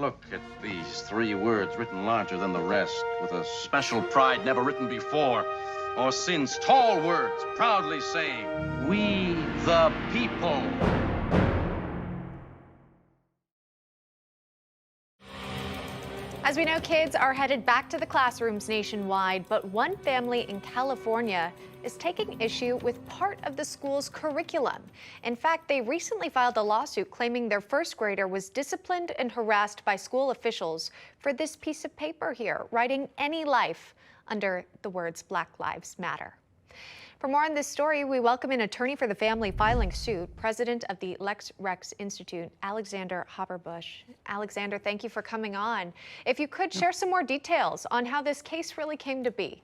Look at these 3 words written larger than the rest, with a special pride never written before or since. Tall words proudly saying, "We the people." As we know, kids are headed back to the classrooms nationwide, but one family in California is taking issue with part of the school's curriculum. In fact, they recently filed a lawsuit claiming their first grader was disciplined and harassed by school officials for this piece of paper here, writing "Any Life" under the words "Black Lives Matter." For more on this story, we welcome an attorney for the family filing suit, president of the Lex Rex Institute, Alexander Haberbush. Alexander, thank you for coming on. If you could share some more details on how this case really came to be.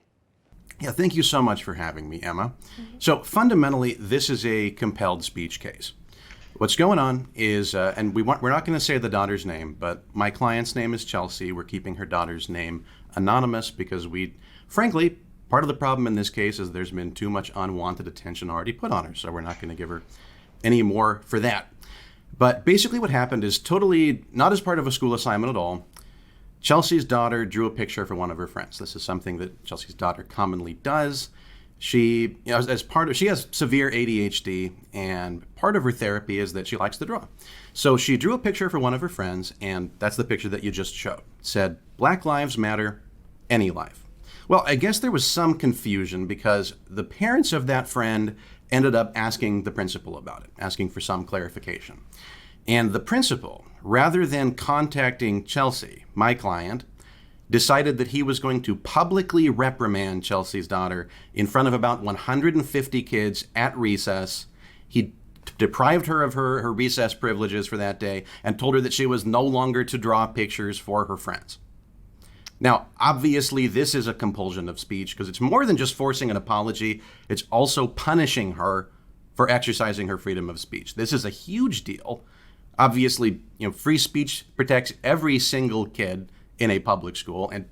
Yeah, thank you so much for having me, Emma. So fundamentally, this is a compelled speech case. What's going on is, and we're not going to say the daughter's name, but my client's name is Chelsea. We're keeping her daughter's name anonymous because frankly, part of the problem in this case is there's been too much unwanted attention already put on her, so we're not going to give her any more for that. But basically what happened is totally not as part of a school assignment at all. Chelsea's daughter drew a picture for one of her friends. This is something that Chelsea's daughter commonly does. She, she has severe ADHD, and part of her therapy is that she likes to draw. So she drew a picture for one of her friends, and that's the picture that you just showed. It said, "Black Lives Matter, Any Life." Well, I guess there was some confusion because the parents of that friend ended up asking the principal about it, asking for some clarification. And the principal, rather than contacting Chelsea, my client, decided that he was going to publicly reprimand Chelsea's daughter in front of about 150 kids at recess. He deprived her of her recess privileges for that day and told her that she was no longer to draw pictures for her friends. Now, obviously, this is a compulsion of speech because it's more than just forcing an apology. It's also punishing her for exercising her freedom of speech. This is a huge deal. Obviously, free speech protects every single kid in a public school. And,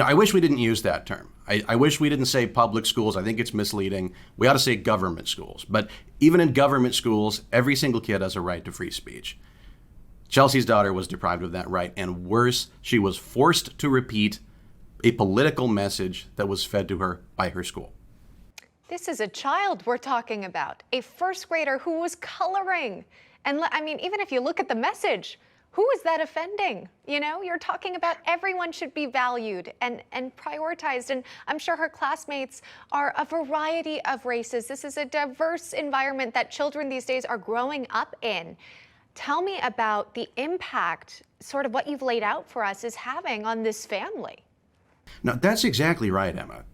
I wish we didn't use that term. I wish we didn't say public schools. I think it's misleading. We ought to say government schools. But even in government schools, every single kid has a right to free speech. Chelsea's daughter was deprived of that right, and worse, she was forced to repeat a political message that was fed to her by her school. This is a child we're talking about, a first grader who was coloring. And I mean, even if you look at the message, who is that offending? You're talking about everyone should be valued and prioritized. And I'm sure her classmates are a variety of races. This is a diverse environment that children these days are growing up in. Tell me about the impact, sort of what you've laid out for us, is having on this family. No, that's exactly right, Emma.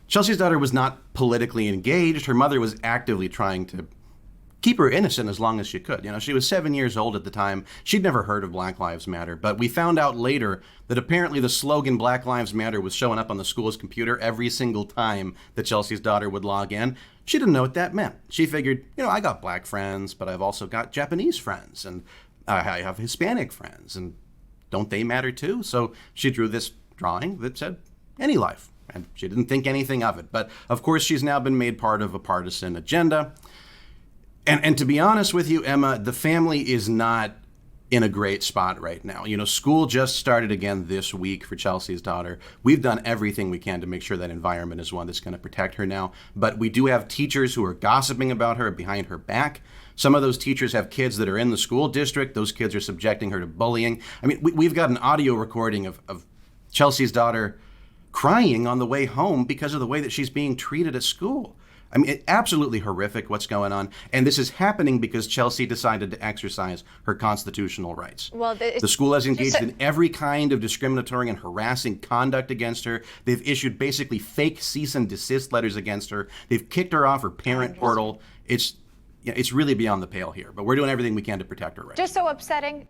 Chelsea's daughter was not politically engaged. Her mother was actively trying to keep her innocent as long as she could. She was 7 years old at the time. She'd never heard of Black Lives Matter, but we found out later that apparently the slogan Black Lives Matter was showing up on the school's computer every single time that Chelsea's daughter would log in. She didn't know what that meant. She figured, I got black friends, but I've also got Japanese friends, and I have Hispanic friends, and don't they matter too? So she drew this drawing that said, "Any Life," and she didn't think anything of it. But of course, she's now been made part of a partisan agenda. And to be honest with you, Emma, the family is not in a great spot right now. School just started again this week for Chelsea's daughter. We've done everything we can to make sure that environment is one that's going to protect her now. But we do have teachers who are gossiping about her behind her back. Some of those teachers have kids that are in the school district. Those kids are subjecting her to bullying. I mean, we've got an audio recording of Chelsea's daughter crying on the way home because of the way that she's being treated at school. I mean, it's absolutely horrific what's going on. And this is happening because Chelsea decided to exercise her constitutional rights. Well, the school has engaged in every kind of discriminatory and harassing conduct against her. They've issued basically fake cease and desist letters against her. They've kicked her off her parent portal. It's really beyond the pale here, but we're doing everything we can to protect her rights. Just so upsetting.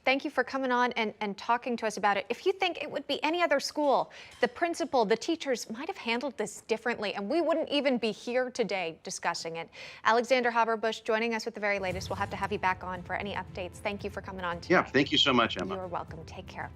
Thank you for coming on and talking to us about it. If you think it would be any other school, the principal, the teachers might have handled this differently, and we wouldn't even be here today discussing it. Alexander Haberbush joining us with the very latest. We'll have to have you back on for any updates. Thank you for coming on tonight. Yeah, thank you so much, Emma. You're welcome. Take care.